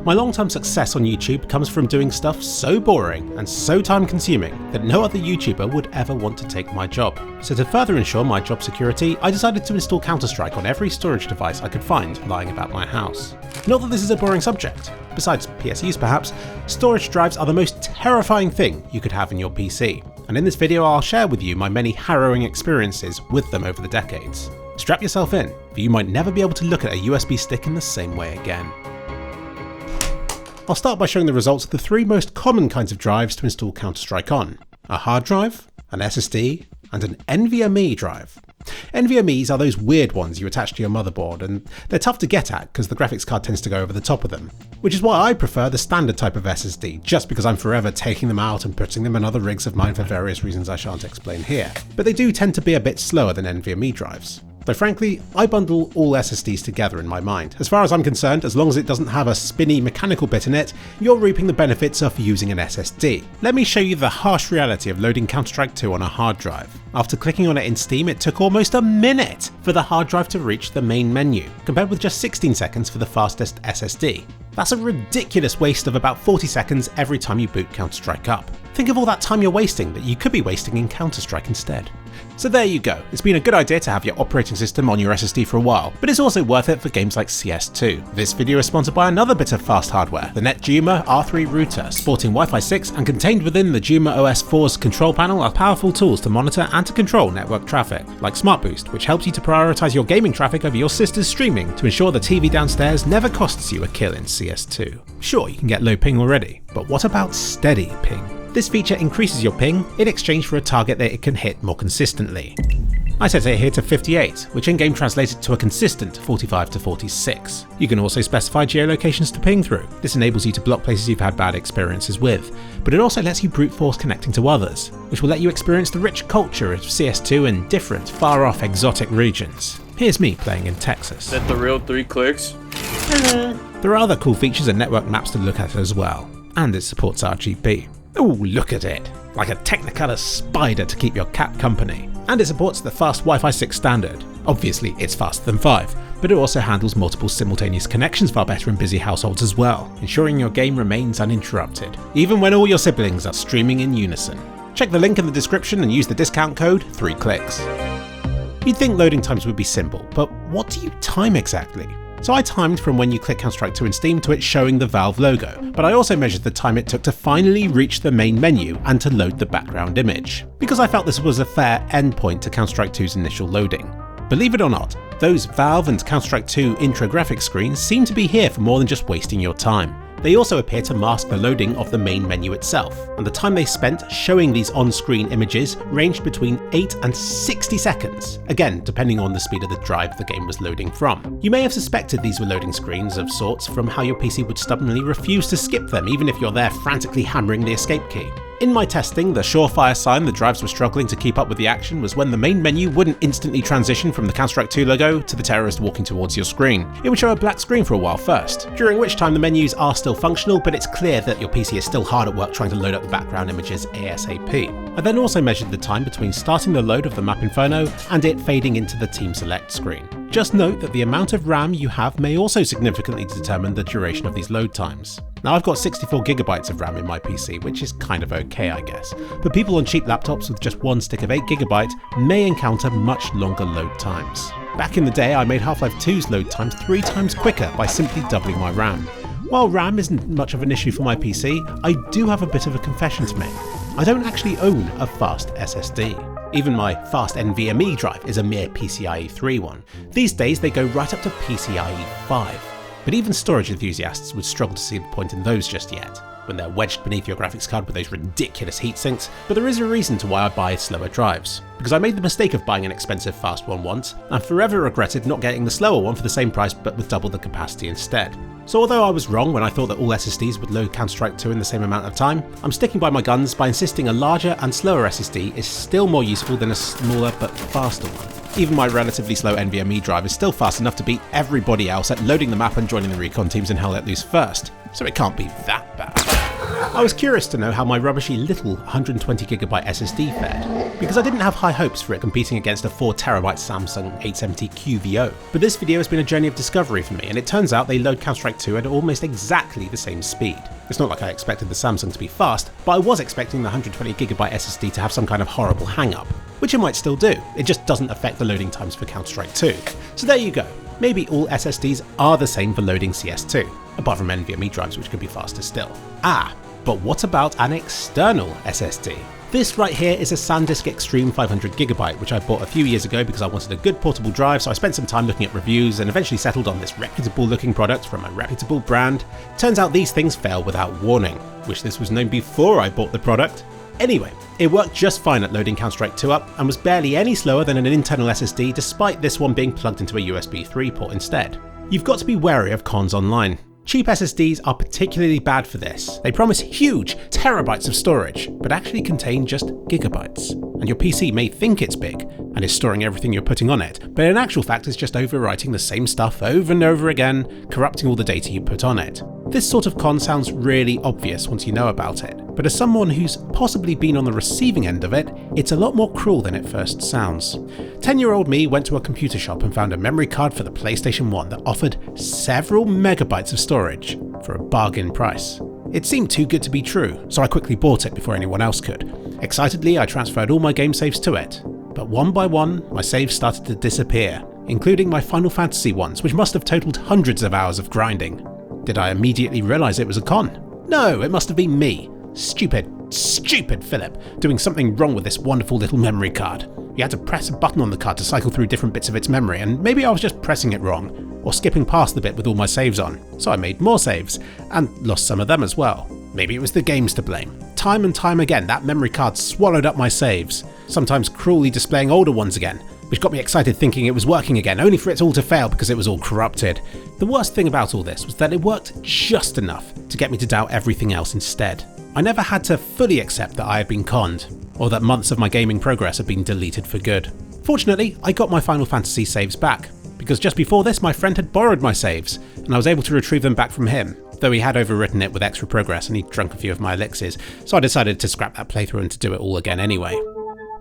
My long-term success on YouTube comes from doing stuff so boring and so time-consuming that no other YouTuber would ever want to take my job. So to further ensure my job security, I decided to install Counter-Strike on every storage device I could find lying about my house. Not that this is a boring subject. Besides PSUs perhaps, storage drives are the most terrifying thing you could have in your PC. And in this video I'll share with you my many harrowing experiences with them over the decades. Strap yourself in, for you might never be able to look at a USB stick in the same way again. I'll start by showing the results of the three most common kinds of drives to install Counter-Strike on: a hard drive, an SSD, and an NVMe drive. NVMEs are those weird ones you attach to your motherboard, and they're tough to get at because the graphics card tends to go over the top of them. Which is why I prefer the standard type of SSD, just because I'm forever taking them out and putting them in other rigs of mine for various reasons I shan't explain here. But they do tend to be a bit slower than NVMe drives. Though frankly, I bundle all SSDs together in my mind. As far as I'm concerned, as long as it doesn't have a spinny mechanical bit in it, you're reaping the benefits of using an SSD. Let me show you the harsh reality of loading Counter-Strike 2 on a hard drive. After clicking on it in Steam, it took almost a minute for the hard drive to reach the main menu, compared with just 16 seconds for the fastest SSD. That's a ridiculous waste of about 40 seconds every time you boot Counter-Strike up. Think of all that time you're wasting that you could be wasting in Counter-Strike instead. So there you go, it's been a good idea to have your operating system on your SSD for a while, but it's also worth it for games like CS2. This video is sponsored by another bit of fast hardware, the NetDuma R3 router, sporting Wi-Fi 6 and contained within the Duma OS 4's control panel are powerful tools to monitor and to control network traffic, like Smart Boost, which helps you to prioritize your gaming traffic over your sister's streaming to ensure the TV downstairs never costs you a kill in CS2. Sure, you can get low ping already, but what about steady ping? This feature increases your ping in exchange for a target that it can hit more consistently. I set it here to 58, which in-game translated to a consistent 45 to 46. You can also specify geolocations to ping through. This enables you to block places you've had bad experiences with, but it also lets you brute force connecting to others, which will let you experience the rich culture of CS2 in different, far-off exotic regions. Here's me playing in Texas. Is that the real 3 clicks? There are other cool features and network maps to look at as well, and it supports RGB. Ooh, look at it! Like a Technicolor spider to keep your cat company. And it supports the fast Wi-Fi 6 standard. Obviously, it's faster than 5, but it also handles multiple simultaneous connections far better in busy households as well, ensuring your game remains uninterrupted, even when all your siblings are streaming in unison. Check the link in the description and use the discount code 3clicks. You'd think loading times would be simple, but what do you time exactly? So I timed from when you click Counter-Strike 2 in Steam to it showing the Valve logo, but I also measured the time it took to finally reach the main menu and to load the background image, because I felt this was a fair endpoint to Counter-Strike 2's initial loading. Believe it or not, those Valve and Counter-Strike 2 intro graphics screens seem to be here for more than just wasting your time. They also appear to mask the loading of the main menu itself, and the time they spent showing these on-screen images ranged between 8 and 60 seconds, again depending on the speed of the drive the game was loading from. You may have suspected these were loading screens of sorts from how your PC would stubbornly refuse to skip them even if you're there frantically hammering the escape key. In my testing, the surefire sign the drives were struggling to keep up with the action was when the main menu wouldn't instantly transition from the Counter-Strike 2 logo to the terrorist walking towards your screen. It would show a black screen for a while first, during which time the menus are still functional, but it's clear that your PC is still hard at work trying to load up the background images ASAP. I then also measured the time between starting the load of the map Inferno and it fading into the team select screen. Just note that the amount of RAM you have may also significantly determine the duration of these load times. Now I've got 64GB of RAM in my PC, which is kind of okay I guess, but people on cheap laptops with just one stick of 8GB may encounter much longer load times. Back in the day I made Half-Life 2's load times 3 times quicker by simply doubling my RAM. While RAM isn't much of an issue for my PC, I do have a bit of a confession to make. I don't actually own a fast SSD. Even my fast NVMe drive is a mere PCIe 3 one. These days they go right up to PCIe 5. But even storage enthusiasts would struggle to see the point in those just yet, when they're wedged beneath your graphics card with those ridiculous heatsinks. But there is a reason to why I buy slower drives, because I made the mistake of buying an expensive fast one once, and forever regretted not getting the slower one for the same price but with double the capacity instead. So although I was wrong when I thought that all SSDs would load Counter-Strike 2 in the same amount of time, I'm sticking by my guns by insisting a larger and slower SSD is still more useful than a smaller but faster one. Even my relatively slow NVMe drive is still fast enough to beat everybody else at loading the map and joining the recon teams in Hell Let Loose first, so it can't be that bad. I was curious to know how my rubbishy little 120GB SSD fared. because I didn't have high hopes for it competing against a 4TB Samsung 870 QVO. But this video has been a journey of discovery for me, and it turns out they load Counter-Strike 2 at almost exactly the same speed. It's not like I expected the Samsung to be fast, but I was expecting the 120GB SSD to have some kind of horrible hang-up, which it might still do. It just doesn't affect the loading times for Counter-Strike 2. So there you go. Maybe all SSDs are the same for loading CS2, apart from NVMe drives, which could be faster still. But what about an external SSD? This right here is a SanDisk Extreme 500GB, which I bought a few years ago because I wanted a good portable drive, so I spent some time looking at reviews and eventually settled on this reputable looking product from a reputable brand. Turns out these things fail without warning. Wish this was known before I bought the product. Anyway, it worked just fine at loading Counter-Strike 2 up and was barely any slower than an internal SSD, despite this one being plugged into a USB 3 port instead. You've got to be wary of cons online. Cheap SSDs are particularly bad for this. They promise huge terabytes of storage, but actually contain just gigabytes. And your PC may think it's big and is storing everything you're putting on it, but in actual fact it's just overwriting the same stuff over and over again, corrupting all the data you put on it. This sort of con sounds really obvious once you know about it, but as someone who's possibly been on the receiving end of it, it's a lot more cruel than it first sounds. 10-year-old me went to a computer shop and found a memory card for the PlayStation 1 that offered several megabytes of storage for a bargain price. It seemed too good to be true, so I quickly bought it before anyone else could. Excitedly, I transferred all my game saves to it, but one by one, my saves started to disappear, including my Final Fantasy ones, which must have totaled hundreds of hours of grinding. Did I immediately realise it was a con? No, it must have been me. Stupid Philip, doing something wrong with this wonderful little memory card. You had to press a button on the card to cycle through different bits of its memory, and maybe I was just pressing it wrong, or skipping past the bit with all my saves on. So I made more saves, and lost some of them as well. Maybe it was the games to blame. Time and time again, that memory card swallowed up my saves, sometimes cruelly displaying older ones again, which got me excited thinking it was working again, only for it all to fail because it was all corrupted. The worst thing about all this was that it worked just enough to get me to doubt everything else instead. I never had to fully accept that I had been conned, or that months of my gaming progress had been deleted for good. Fortunately, I got my Final Fantasy saves back, because just before this my friend had borrowed my saves, and I was able to retrieve them back from him, though he had overwritten it with extra progress and he'd drunk a few of my elixirs, so I decided to scrap that playthrough and to do it all again anyway.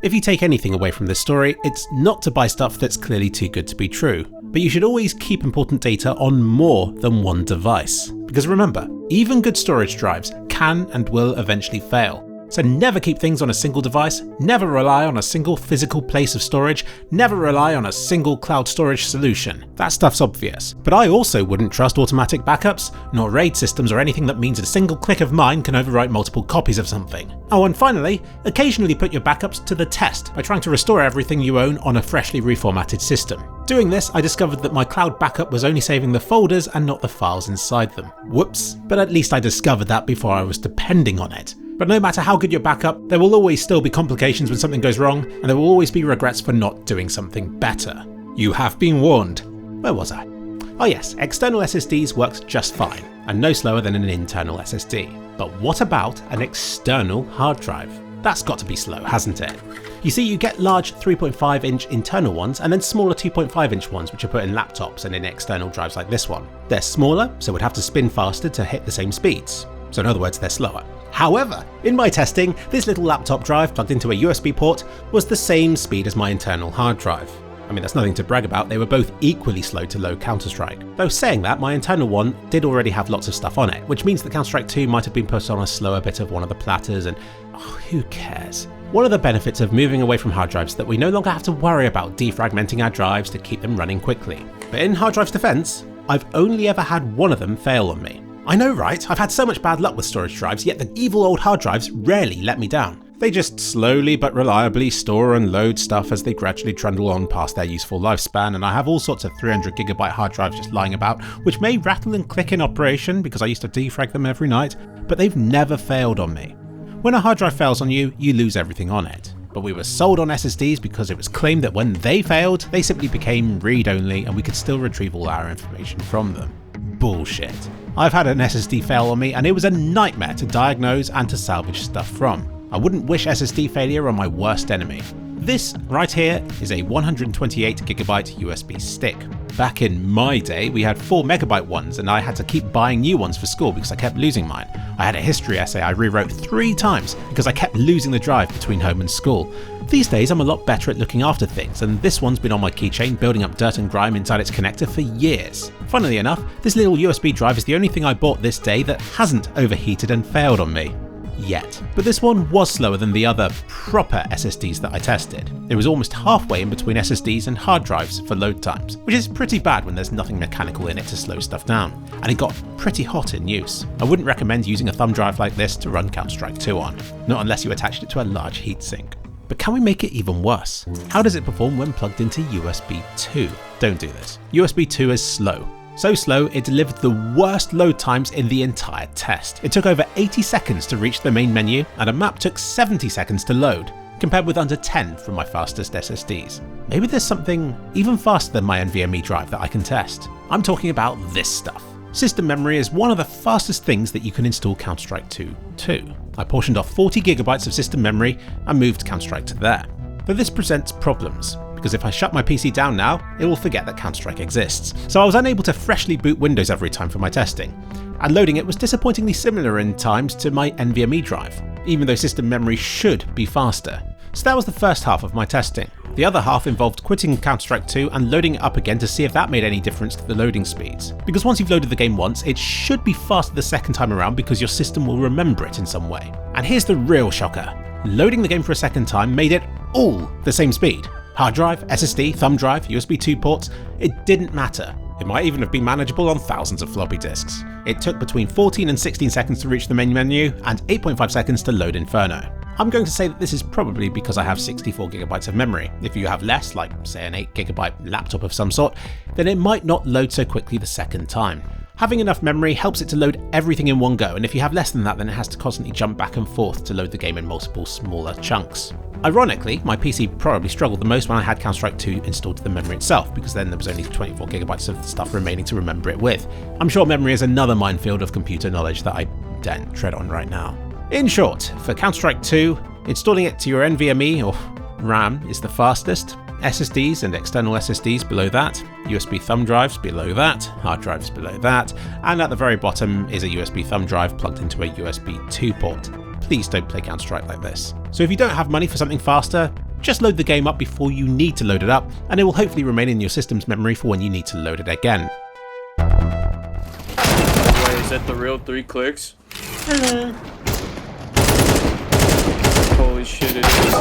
If you take anything away from this story, it's not to buy stuff that's clearly too good to be true, but you should always keep important data on more than one device. Because remember, even good storage drives can and will eventually fail. So never keep things on a single device, never rely on a single physical place of storage, never rely on a single cloud storage solution. That stuff's obvious. But I also wouldn't trust automatic backups, nor RAID systems or anything that means a single click of mine can overwrite multiple copies of something. Oh, and finally, occasionally put your backups to the test by trying to restore everything you own on a freshly reformatted system. Doing this, I discovered that my cloud backup was only saving the folders and not the files inside them. Whoops, but at least I discovered that before I was depending on it. But no matter how good your backup, there will always still be complications when something goes wrong, and there will always be regrets for not doing something better. You have been warned. Where was I? Oh yes, external SSDs works just fine, and no slower than an internal SSD. But what about an external hard drive? That's got to be slow, hasn't it? You see, you get large 3.5-inch internal ones and then smaller 2.5-inch ones, which are put in laptops and in external drives like this one. They're smaller, so would have to spin faster to hit the same speeds. So in other words, they're slower. However, in my testing, this little laptop drive plugged into a USB port was the same speed as my internal hard drive. I mean, that's nothing to brag about, they were both equally slow to load Counter-Strike. Though saying that, my internal one did already have lots of stuff on it, which means that Counter-Strike 2 might have been put on a slower bit of one of the platters and who cares? One of the benefits of moving away from hard drives is that we no longer have to worry about defragmenting our drives to keep them running quickly. But in hard drive's defense, I've only ever had one of them fail on me. I know, right? I've had so much bad luck with storage drives, yet the evil old hard drives rarely let me down. They just slowly but reliably store and load stuff as they gradually trundle on past their useful lifespan, and I have all sorts of 300GB hard drives just lying about, which may rattle and click in operation because I used to defrag them every night, but they've never failed on me. When a hard drive fails on you, you lose everything on it. But we were sold on SSDs because it was claimed that when they failed, they simply became read-only and we could still retrieve all our information from them. Bullshit. I've had an SSD fail on me and it was a nightmare to diagnose and to salvage stuff from. I wouldn't wish SSD failure on my worst enemy. This right here is a 128GB USB stick. Back in my day, we had 4MB ones and I had to keep buying new ones for school because I kept losing mine. I had a history essay I rewrote 3 times because I kept losing the drive between home and school. These days I'm a lot better at looking after things, and this one's been on my keychain building up dirt and grime inside its connector for years. Funnily enough, this little USB drive is the only thing I bought this day that hasn't overheated and failed on me. Yet. But this one was slower than the other proper SSDs that I tested. It was almost halfway in between SSDs and hard drives for load times, which is pretty bad when there's nothing mechanical in it to slow stuff down, and it got pretty hot in use. I wouldn't recommend using a thumb drive like this to run Counter-Strike 2 on, not unless you attached it to a large heatsink. But can we make it even worse? How does it perform when plugged into USB 2? Don't do this. USB 2 is slow. So slow, it delivered the worst load times in the entire test. It took over 80 seconds to reach the main menu, and a map took 70 seconds to load, compared with under 10 from my fastest SSDs. Maybe there's something even faster than my NVMe drive that I can test. I'm talking about this stuff. System memory is one of the fastest things that you can install Counter-Strike 2 to. I portioned off 40GB of system memory and moved Counter-Strike to there. But this presents problems, because if I shut my PC down now, it will forget that Counter-Strike exists. So I was unable to freshly boot Windows every time for my testing, and loading it was disappointingly similar in times to my NVMe drive, even though system memory should be faster. So that was the first half of my testing. The other half involved quitting Counter-Strike 2 and loading it up again to see if that made any difference to the loading speeds. Because once you've loaded the game once, it should be faster the second time around because your system will remember it in some way. And here's the real shocker. Loading the game for a second time made it all the same speed. Hard drive, SSD, thumb drive, USB 2 ports, it didn't matter. It might even have been manageable on thousands of floppy disks. It took between 14 and 16 seconds to reach the main menu and 8.5 seconds to load Inferno. I'm going to say that this is probably because I have 64GB of memory. If you have less, like say an 8GB laptop of some sort, then it might not load so quickly the second time. Having enough memory helps it to load everything in one go, and if you have less than that, then it has to constantly jump back and forth to load the game in multiple smaller chunks. Ironically, my PC probably struggled the most when I had Counter-Strike 2 installed to the memory itself, because then there was only 24GB of stuff remaining to remember it with. I'm sure memory is another minefield of computer knowledge that I daren't tread on right now. In short, for Counter-Strike 2, installing it to your NVMe or RAM is the fastest, SSDs and external SSDs below that, USB thumb drives below that, hard drives below that, and at the very bottom is a USB thumb drive plugged into a USB 2 port. Please don't play Counter-Strike like this. So if you don't have money for something faster, just load the game up before you need to load it up, and it will hopefully remain in your system's memory for when you need to load it again. Wait, is that the real 3 clicks? Hello. Holy shit, it is.